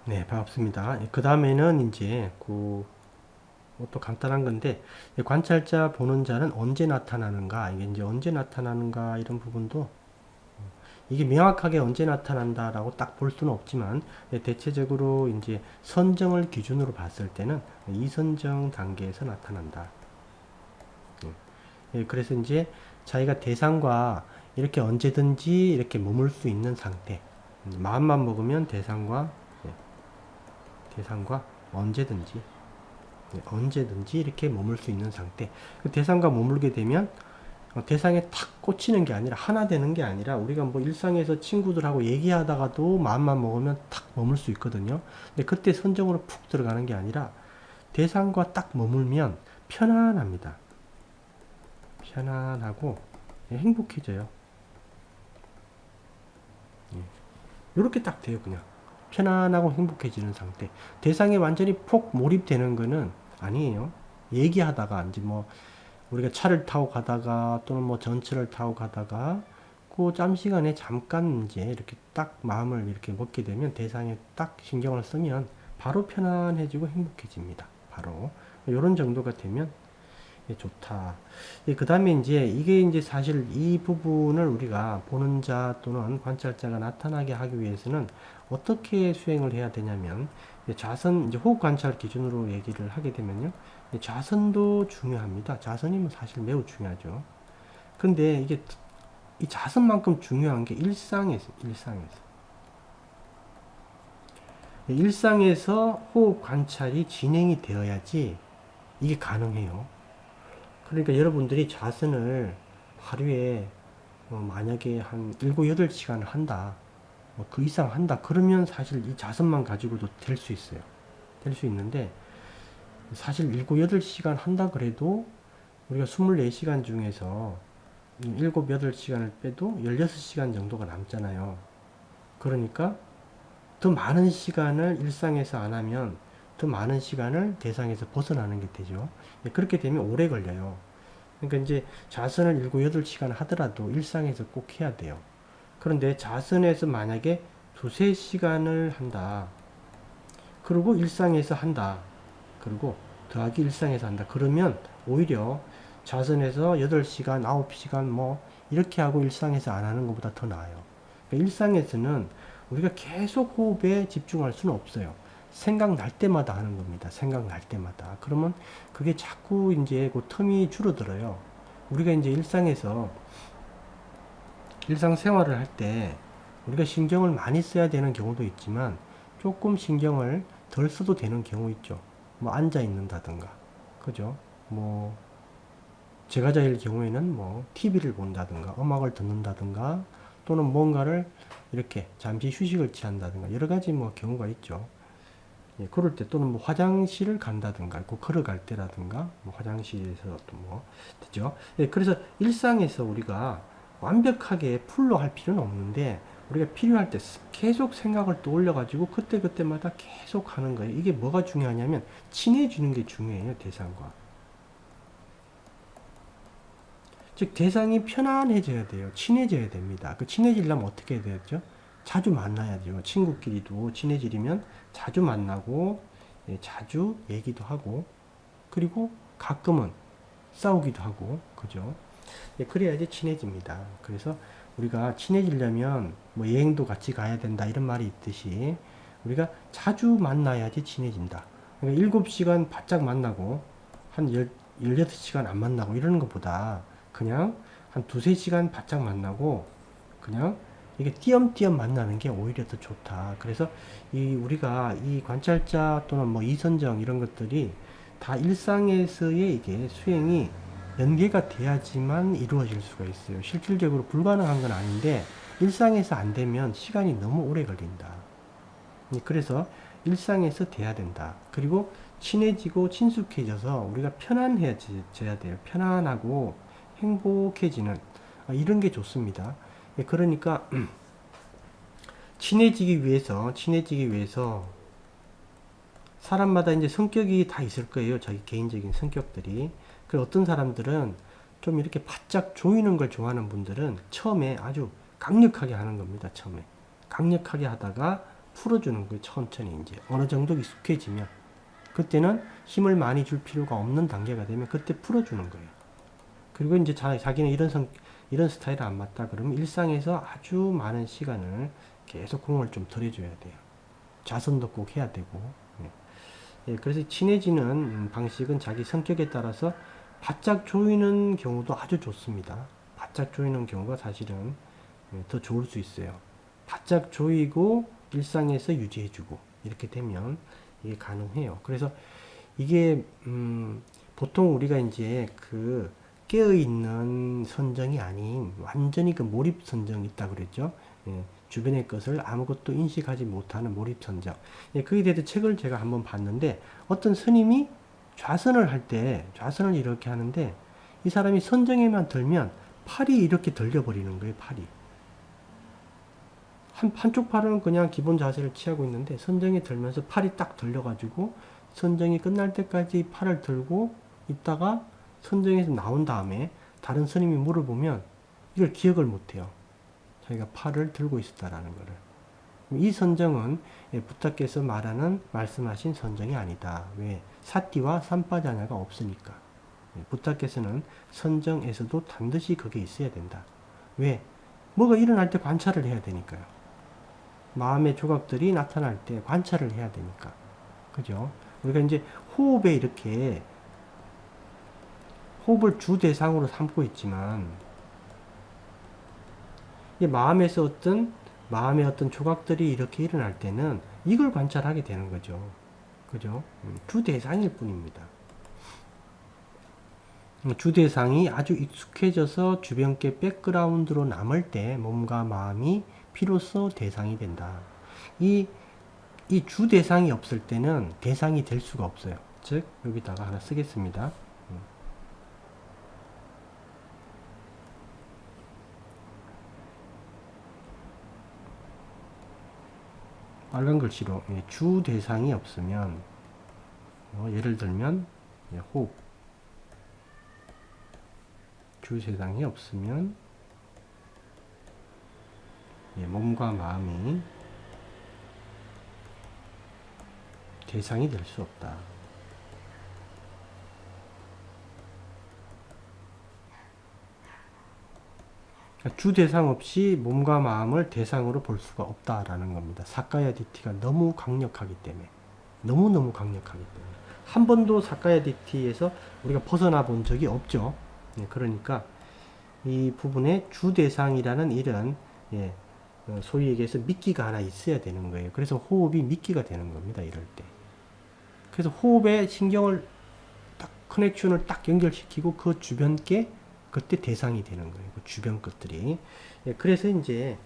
네, 반갑습니다. 그 다음에는 이제 또 간단한 건데, 관찰자 보는 자는 언제 나타나는가, 이게 이제 언제 나타나는가 이런 부분도 이게 명확하게 언제 나타난다라고 딱 볼 수는 없지만, 대체적으로 이제 선정을 기준으로 봤을 때는 이선정 단계에서 나타난다. 그래서 이제 자기가 대상과 이렇게 언제든지 이렇게 머물 수 있는 상태. 마음만 먹으면 대상과 언제든지 언제든지 이렇게 머물 수 있는 상태. 그 대상과 머물게 되면 대상에 탁 꽂히는 게 아니라 하나 되는 게 아니라 우리가 뭐 일상에서 친구들하고 얘기하다가도 마음만 먹으면 탁 머물 수 있거든요. 근데 그때 선정으로 푹 들어가는 게 아니라 대상과 딱 머물면 편안합니다. 편안하고 행복해져요. 이렇게 딱 돼요. 그냥 편안하고 행복해지는 상태. 대상에 완전히 폭 몰입되는 거는 아니에요. 얘기하다가 이제 뭐 우리가 차를 타고 가다가 또는 뭐 전철을 타고 가다가 그 짬시간에 잠깐 이제 이렇게 딱 마음을 이렇게 먹게 되면 대상에 딱 신경을 쓰면 바로 편안해지고 행복해집니다. 바로 이런 정도가 되면 좋다. 그 다음에 이게 이제 사실 이 부분을 우리가 보는 자 또는 관찰자가 나타나게 하기 위해서는 어떻게 수행을 해야 되냐면, 자선, 이제 호흡 관찰 기준으로 얘기를 하게 되면요. 자선도 중요합니다. 자선이 뭐 사실 매우 중요하죠. 근데 이게 이 자선만큼 중요한 게 일상에서 호흡 관찰이 진행이 되어야지 이게 가능해요. 그러니까 여러분들이 자선을 하루에 만약에 한 7, 8시간을 한다. 그 이상 한다. 그러면 사실 이 자선만 가지고도 될 수 있어요. 될 수 있는데 사실 7, 8시간 한다 그래도 우리가 24시간 중에서 7, 8시간을 빼도 16시간 정도가 남잖아요. 그러니까 더 많은 시간을 일상에서 안 하면 더 많은 시간을 대상에서 벗어나는 게 되죠. 그렇게 되면 오래 걸려요. 그러니까 이제 자선을 7, 8시간 하더라도 일상에서 꼭 해야 돼요. 그런데 자선에서 만약에 2, 3시간을 한다. 그리고 일상에서 한다. 그리고 더하기 일상에서 한다. 그러면 오히려 자선에서 8시간, 9시간 뭐 이렇게 하고 일상에서 안 하는 것보다 더 나아요. 그러니까 일상에서는 우리가 계속 호흡에 집중할 수는 없어요. 생각날 때마다 하는 겁니다. 생각날 때마다. 그러면 그게 자꾸 이제 그 텀이 줄어들어요. 우리가 이제 일상생활을 할 때 우리가 신경을 많이 써야 되는 경우도 있지만 조금 신경을 덜 써도 되는 경우 있죠. 뭐 앉아 있는다든가. 그죠? 뭐 제가자일 경우에는 뭐 TV를 본다든가 음악을 듣는다든가 또는 뭔가를 이렇게 잠시 휴식을 취한다든가 여러 가지 뭐 경우가 있죠. 그럴 때 또는 뭐 화장실을 간다든가, 꼭 걸어갈 때라든가, 뭐 화장실에서 또 뭐, 되죠. 그래서 일상에서 우리가 완벽하게 풀로 할 필요는 없는데, 우리가 필요할 때 계속 생각을 떠올려가지고 그때그때마다 계속 하는 거예요. 이게 뭐가 중요하냐면, 친해지는 게 중요해요, 대상과. 즉, 대상이 편안해져야 돼요. 친해져야 됩니다. 그 친해지려면 어떻게 해야 되죠? 자주 만나야죠. 친구끼리도 친해지려면 자주 만나고, 자주 얘기도 하고, 그리고 가끔은 싸우기도 하고, 그죠? 그래야지 친해집니다. 그래서 우리가 친해지려면 뭐 여행도 같이 가야 된다 이런 말이 있듯이 우리가 자주 만나야지 친해진다. 그러니까 7시간 바짝 만나고 한 16시간 안 만나고 이러는 것보다 그냥 한 2, 3시간 바짝 만나고 그냥 이게 띄엄띄엄 만나는 게 오히려 더 좋다. 그래서 우리가 이 관찰자 또는 뭐 이선정 이런 것들이 다 일상에서의 이게 수행이 연계가 돼야지만 이루어질 수가 있어요. 실질적으로 불가능한 건 아닌데 일상에서 안 되면 시간이 너무 오래 걸린다. 그래서 일상에서 돼야 된다. 그리고 친해지고 친숙해져서 우리가 편안해져야 돼요. 편안하고 행복해지는 이런 게 좋습니다. 그러니까 친해지기 위해서 사람마다 이제 성격이 다 있을 거예요. 자기 개인적인 성격들이. 그 어떤 사람들은 좀 이렇게 바짝 조이는 걸 좋아하는 분들은 처음에 아주 강력하게 하는 겁니다. 처음에 강력하게 하다가 풀어주는 거예요. 천천히 이제 어느 정도 익숙해지면 그때는 힘을 많이 줄 필요가 없는 단계가 되면 그때 풀어주는 거예요. 그리고 이제 자기는 이런 스타일이 안 맞다 그러면 일상에서 아주 많은 시간을 계속 공을 좀 들여줘야 돼요. 좌선도 꼭 해야 되고. 예, 그래서 친해지는 방식은 자기 성격에 따라서 바짝 조이는 경우도 아주 좋습니다. 바짝 조이는 경우가 사실은 더 좋을 수 있어요. 바짝 조이고 일상에서 유지해주고 이렇게 되면 이게 가능해요. 그래서 이게 보통 우리가 이제 그 깨어있는 선정이 아닌 완전히 그 몰입 선정이 있다 그랬죠. 예, 주변의 것을 아무것도 인식하지 못하는 몰입 선정. 예, 그에 대해서 책을 제가 한번 봤는데 어떤 스님이 좌선을 할 때 좌선을 이렇게 하는데 이 사람이 선정에만 들면 팔이 이렇게 들려버리는 거예요. 팔이. 한쪽 팔은 그냥 기본 자세를 취하고 있는데 선정에 들면서 팔이 딱 들려가지고 선정이 끝날 때까지 팔을 들고 있다가 선정에서 나온 다음에 다른 스님이 물어보면 이걸 기억을 못해요. 자기가 팔을 들고 있었다라는 거를. 이 선정은 부타께서 말씀하신 선정이 아니다. 왜? 사띠와 삼파자냐가 없으니까. 부타께서는 선정에서도 반드시 그게 있어야 된다. 왜? 뭐가 일어날 때 관찰을 해야 되니까요. 마음의 조각들이 나타날 때 관찰을 해야 되니까. 그죠? 우리가 이제 호흡에 이렇게 호흡을 주 대상으로 삼고 있지만 마음의 어떤 조각들이 이렇게 일어날 때는 이걸 관찰하게 되는 거죠. 그죠? 주 대상일 뿐입니다. 주 대상이 아주 익숙해져서 주변께 백그라운드로 남을 때 몸과 마음이 비로소 대상이 된다. 이 주 대상이 없을 때는 대상이 될 수가 없어요. 즉 여기다가 하나 쓰겠습니다. 빨간 글씨로 주 대상이 없으면 예를 들면 호흡 주 대상이 없으면 몸과 마음이 대상이 될 수 없다. 주 대상 없이 몸과 마음을 대상으로 볼 수가 없다라는 겁니다. 사카야 디티가 너무 강력하기 때문에. 너무너무 강력하기 때문에. 한 번도 사카야 디티에서 우리가 벗어나 본 적이 없죠. 그러니까 이 부분에 주 대상이라는 이런 소위 얘기해서 미끼가 하나 있어야 되는 거예요. 그래서 호흡이 미끼가 되는 겁니다. 이럴 때. 그래서 호흡에 신경을 딱 커넥션을 딱 연결시키고 그 주변께 그때 대상이 되는 거예요. 그 주변 것들이. 그래서 이제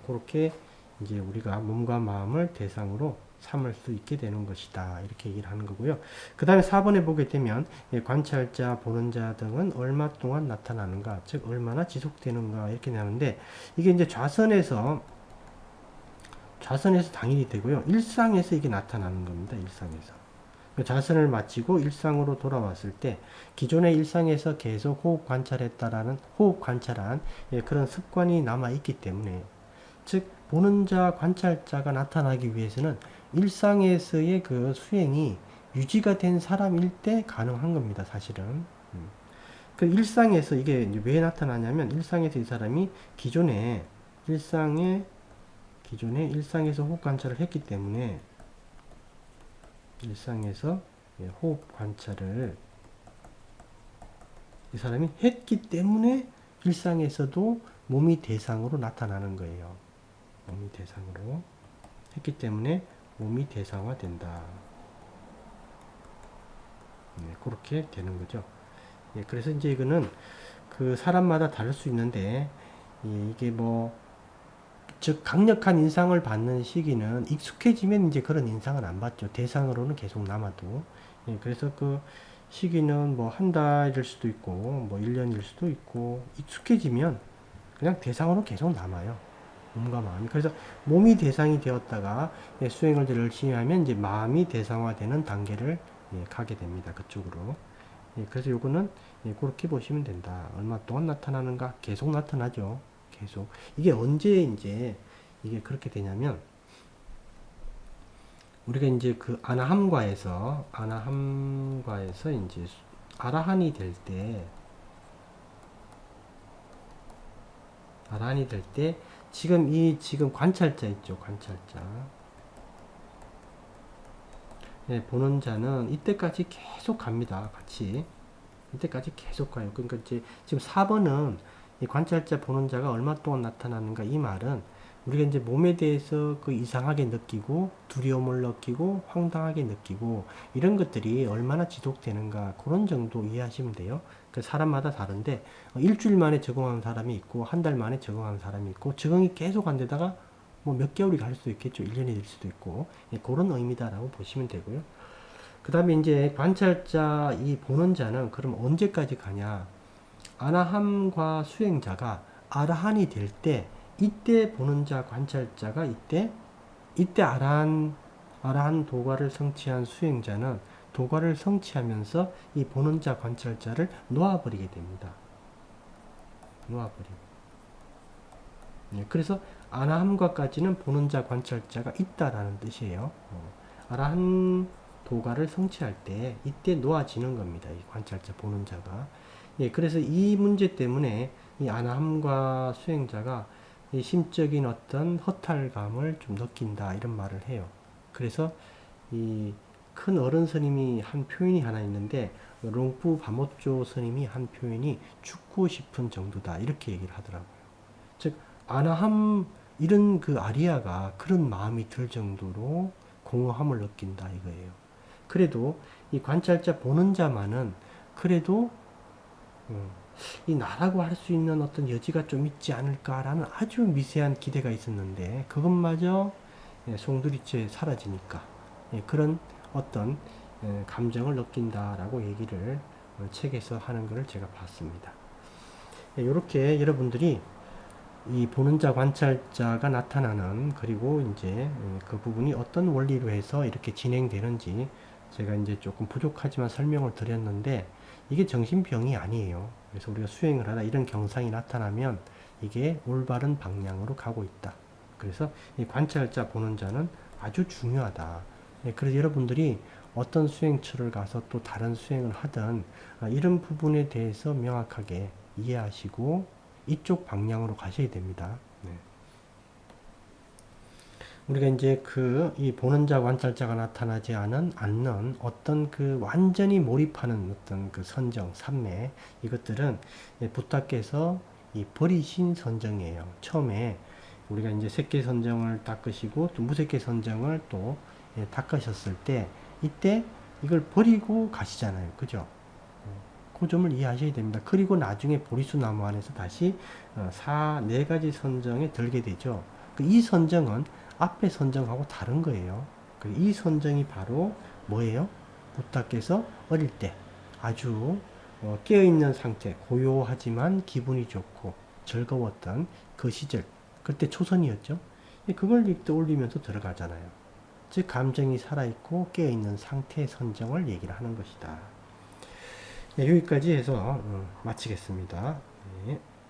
그렇게 이제 우리가 몸과 마음을 대상으로 삼을 수 있게 되는 것이다. 이렇게 얘기를 하는 거고요. 그 다음에 4번에 보게 되면 관찰자, 보는 자 등은 얼마 동안 나타나는가, 즉 얼마나 지속되는가 이렇게 나오는데 이게 이제 좌선에서 당연히 되고요. 일상에서 이게 나타나는 겁니다. 일상에서. 자선을 마치고 일상으로 돌아왔을 때 기존의 일상에서 계속 호흡 관찰한 그런 습관이 남아 있기 때문에 즉 보는 자, 관찰자가 나타나기 위해서는 일상에서의 그 수행이 유지가 된 사람일 때 가능한 겁니다. 사실은. 그 일상에서 이게 이제 왜 나타나냐면 일상에서 이 사람이 기존에 일상에서 호흡 관찰을 했기 때문에 일상에서 호흡 관찰을 이 사람이 했기 때문에 일상에서도 몸이 대상으로 나타나는 거예요. 몸이 대상으로 했기 때문에 몸이 대상화된다. 그렇게 되는 거죠. 그래서 이제 이거는 그 사람마다 다를 수 있는데 이게 즉 강력한 인상을 받는 시기는 익숙해지면 이제 그런 인상은 안 받죠. 대상으로는 계속 남아도. 그래서 그 시기는 한 달일 수도 있고 1년일 수도 있고 익숙해지면 그냥 대상으로 계속 남아요. 몸과 마음이. 그래서 몸이 대상이 되었다가 수행을 열심히 하면 이제 마음이 대상화되는 단계를 가게 됩니다. 그쪽으로. 그래서 요거는 그렇게 보시면 된다. 얼마 동안 나타나는가? 계속 나타나죠. 계속. 이게 언제 이제 이게 그렇게 되냐면 우리가 이제 그 아나함과에서 이제 아라한이 될 때, 지금 관찰자 있죠, 관찰자. 네, 보는 자는 이때까지 계속 갑니다, 같이. 이때까지 계속 가요. 그러니까 이제 지금 4번은 이 관찰자 보는 자가 얼마 동안 나타나는가, 이 말은 우리가 이제 몸에 대해서 그 이상하게 느끼고 두려움을 느끼고 황당하게 느끼고 이런 것들이 얼마나 지속되는가, 그런 정도 이해하시면 돼요. 그 사람마다 다른데 일주일 만에 적응하는 사람이 있고 한 달 만에 적응하는 사람이 있고, 적응이 계속 안 되다가 뭐 몇 개월이 갈 수도 있겠죠. 1년이 될 수도 있고. 예, 그런 의미다라고 보시면 되고요. 그 다음에 이제 관찰자, 이 보는 자는 그럼 언제까지 가냐? 아나함과 수행자가 아라한이 될 때, 이때 보는 자, 관찰자가 이때 아라한 도과를 성취한 수행자는 도과를 성취하면서 이 보는 자, 관찰자를 놓아버리게 됩니다. 놓아버리고. 네, 그래서 아나함과까지는 보는 자, 관찰자가 있다라는 뜻이에요. 아라한 도가를 성취할 때 이때 놓아지는 겁니다. 이 관찰자 보는 자가. 예, 그래서 이 문제 때문에 이 아나함과 수행자가 이 심적인 어떤 허탈감을 좀 느낀다, 이런 말을 해요. 그래서 이 큰 어른 스님이 한 표현이 하나 있는데, 롱푸 바모쪼 스님이 한 표현이 죽고 싶은 정도다, 이렇게 얘기를 하더라고요. 즉 아나함, 이런 그 아리아가 그런 마음이 들 정도로 공허함을 느낀다, 이거예요. 그래도 이 관찰자 보는 자만은 그래도 이 나라고 할 수 있는 어떤 여지가 좀 있지 않을까라는 아주 미세한 기대가 있었는데, 그것마저 송두리째 사라지니까 그런 어떤 감정을 느낀다라고 얘기를 책에서 하는 것을 제가 봤습니다. 이렇게 여러분들이 이 보는 자, 관찰자가 나타나는, 그리고 이제 그 부분이 어떤 원리로 해서 이렇게 진행되는지 제가 이제 조금 부족하지만 설명을 드렸는데, 이게 정신병이 아니에요. 그래서 우리가 수행을 하다 이런 경상이 나타나면 이게 올바른 방향으로 가고 있다. 그래서 이 관찰자 보는 자는 아주 중요하다. 그래서 여러분들이 어떤 수행처를 가서 또 다른 수행을 하든 이런 부분에 대해서 명확하게 이해하시고 이쪽 방향으로 가셔야 됩니다. 네. 우리가 이제 이 보는 자, 관찰자가 나타나지 않는 어떤 그 완전히 몰입하는 어떤 그 선정, 삼매, 이것들은 부탁께서 이 버리신 선정이에요. 처음에 우리가 이제 색계 선정을 닦으시고 또 무색계 선정을 또 닦으셨을 때, 이때 이걸 버리고 가시잖아요. 그죠? 그 점을 이해하셔야 됩니다. 그리고 나중에 보리수 나무 안에서 다시 네 가지 선정에 들게 되죠. 이 선정은 앞에 선정하고 다른 거예요. 이 선정이 바로 뭐예요? 부탁께서 어릴 때 아주 깨어있는 상태, 고요하지만 기분이 좋고 즐거웠던 그 시절, 그때 초선이었죠. 그걸 떠올리면서 들어가잖아요. 즉 감정이 살아있고 깨어있는 상태의 선정을 얘기를 하는 것이다. 네, 여기까지 해서 마치겠습니다.